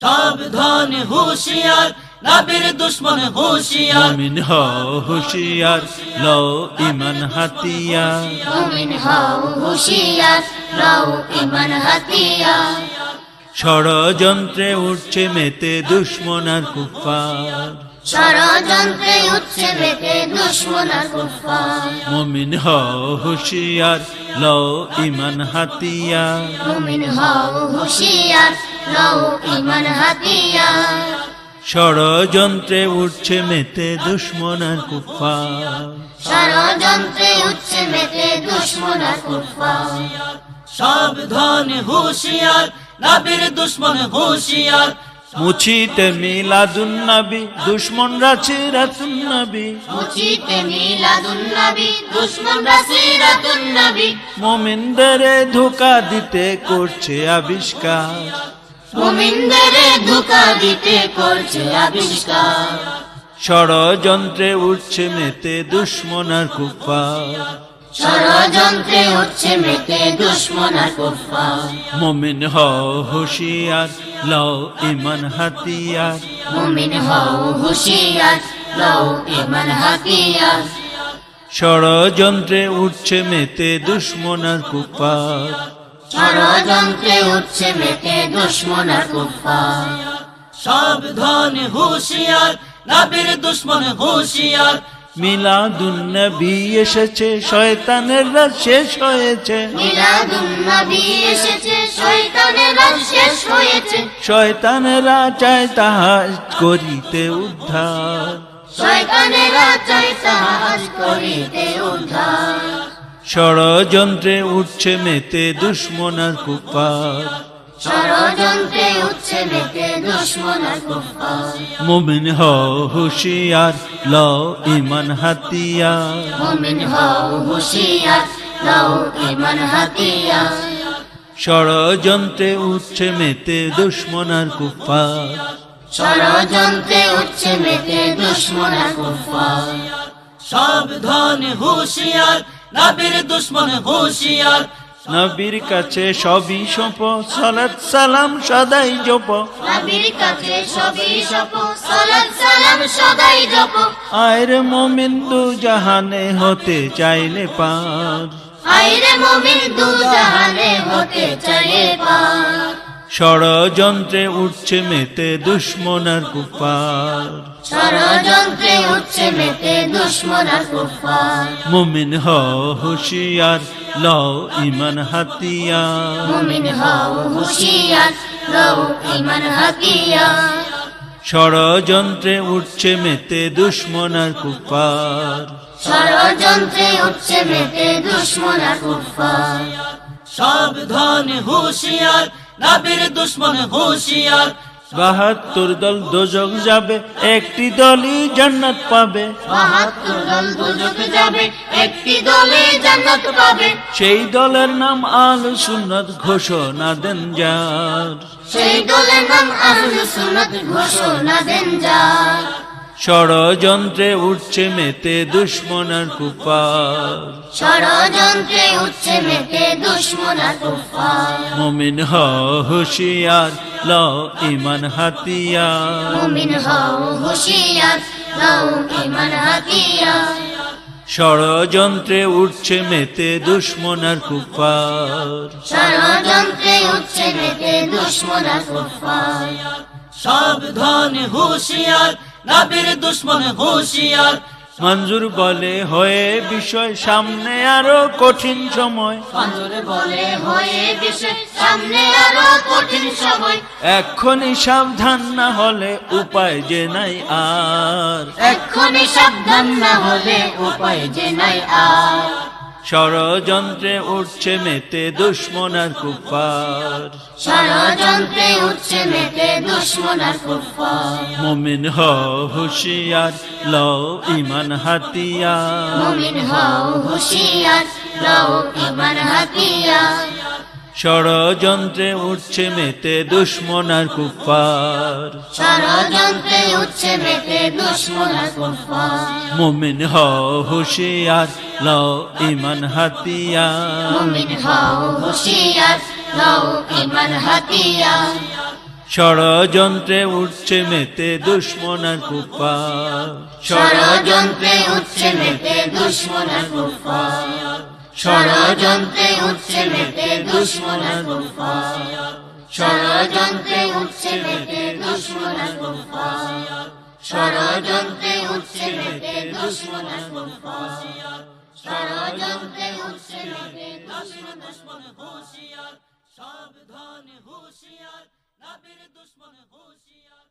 সাবধান হুঁশিয়ার নবীর দুশ্মন হুঁশিয়ার মুমিন হও হুঁশিয়ার লও ঈমান হাতিয়ার মুমিন হও হুঁশিয়ার লও ঈমান হাতিয়ার ষড়যন্ত্রে উঠছে মেতে দুশমন আর কুফার ষড়যন্ত্রে উঠছে মেতে দুশমন আর কুফার মুমিন হও হুঁশিয়ার লও ঈমান হাতিয়ার মুমিন হও হুঁশিয়ার লও ঈমান হাতিয়ার ষড়যন্ত্রে উঠছে মেতে দুশমন আর কুফার ষড়যন্ত্রে উঠছে মেতে দুশমন আর কুফার সাবধান হুঁশিয়ার নবীর দুশ্মন হুঁশিয়ার মুছিতে মিলাদুন নবী দুশমনরা চিরাতুন নবী মুছিতে মিলাদুন নবী দুশমনরা সিরাতুন নবী মুমিনদের ধোঁকা দিতে করছে আবিষ্কার মুমিনদের ধোঁকা দিতে করছে আবিষ্কার ষড়যন্ত্রে উঠছে মেতে দুশমন আর কুফার ষড়যন্ত্রে উঠছে মেতে দুশমন আর কুফার মুমিন হও হুঁশিয়ার লও ঈমান হাতিয়ার মুমিন হও হুঁশিয়ার লও ঈমান হাতিয়ার ষড়যন্ত্রে উঠছে মেতে দুশমন আর কুফার ষড়যন্ত্রে উঠছে মেতে দুশমন আর কুফার সাবধান হুঁশিয়ার নবীর দুশ্মন হুঁশিয়ার মিলাদুন নবী এসেছে শয়তানের রাত শেষ হয়েছে মিলাদুন নবী এসেছে শয়তানের রাত শেষ হয়েছে শয়তানেরা চায় তাহা করিতে উদ্ধার শয়তানেরা চায় সাহায্য করিতে উদ্ধার ষড়যন্ত্রে উঠছে মেতে দুশমন আর কুফার ষড়যন্ত্রে উঠছে মেতে দুশমন আর কুফার মুমিন হও হুঁশিয়ার লও ঈমান হাতিয়ার মুমিন হও হুঁশিয়ার লও ঈমান হাতিয়ার ষড়যন্ত্রে উঠছে মেতে দুশমন আর কুফার ষড়যন্ত্রে উঠছে মেতে দুশমন আর কুফার সাবধান হুঁশিয়ার নবীর দুশ্মন হুঁশিয়ার নবীর কাছে সবই সপ সালাত সালাম সদাই জপ নবীর কাছে সবই সপ সালাত সালাম সদাই জপ আয়রে মুমিন দু জাহানে হতে চাইলে পার আইরে মুমিন দু জাহানে হতে চাইলে পার ষড়যন্ত্রে উঠছে মেতে দুশমন আর কুফার ষড়যন্ত্রে উঠছে মেতে দুশমন আর কুফার মুমিন হও হুঁশিয়ার লও ঈমান হাতিয়ার মুমিন হও হুঁশিয়ার লও ঈমান হাতিয়ার ষড়যন্ত্রে উঠছে মেতে দুশমন আর কুফার ষড়যন্ত্রে উঠছে মেতে দুশমন আর কুফার সাবধান হুঁশিয়ার নবীর দুশ্মন হুঁশিয়ার ৭২ দল দোজখ যাবে একটি দলই জান্নাত পাবে ৭২ দল দুজক যাবে একটি দলে জান্নাত পাবে সেই দলের নাম আহলে সুন্নাত ঘোষণা দেন যার সেই দলের নাম আহলে সুন্নাত ঘোষণা দেন যার ষড়যন্ত্রে উঠছে মেতে দুশমন আর কুফার ষড়যন্ত্রে উঠছে মেতে দুশমন আর কুফার মুমিন হও হুঁশিয়ার লও ঈমান হাতিয়ার মুমিন হও হুঁশিয়ার লও ঈমান হাতিয়ার ষড়যন্ত্রে উঠছে মেতে দুশমন আর কুফার ষড়যন্ত্রে উঠছে মেতে দুশমন আর কুফার সাবধান হুঁশিয়ার নবীর দুশ্মন হুঁশিয়ার মঞ্জুর বলে হয়ে বিষয় সামনে আরো কঠিন সময় মঞ্জুর বলে হয়ে বিষয় সামনে আরো কঠিন সময় এক্ষুনি সাবধান না হলে উপায় যে নাই আর এক্ষুনি সাবধান না হলে উপায় যে নাই আর ষড়যন্ত্রে উঠছে মেতে দুশমন আর কুফার ষড়যন্ত্রে উঠছে মেতে দুশমন আর কুফার মুমিন হও হুঁশিয়ার লও ঈমান হাতিয়ার মুমিন হও হুঁশিয়ার লও ঈমান হাতিয়ার ষড়যন্ত্রে উঠছে মেতে দুশমন আর কুফার ষড়যন্ত্রে উঠছে মেতে দুশমন আর কুফার মুমিন হও হুঁশিয়ার লও ঈমান হাতিয়ার মুমিন হও হুঁশিয়ার লও ঈমান হাতিয়ার ষড়যন্ত্রে উঠছে মেতে দুশ্মন আর কুফার, ষড়যন্ত্রে উঠছে মেতে দুশ্মন আর কুফার, ষড়যন্ত্রে উঠছে মেতে দুশ্মন আর কুফার, ষড়যন্ত্রে উঠছে মেতে দুশ্মন আর কুফার, ষড়যন্ত্রে উঠছে মেতে দুশ্মন আর কুফার, ষড়যন্ত্রে উঠছে মেতে দুশ্মন হুঁশিয়ার, সাবধান হুঁশিয়ার, নবীর দুশ্মন হুঁশিয়ার।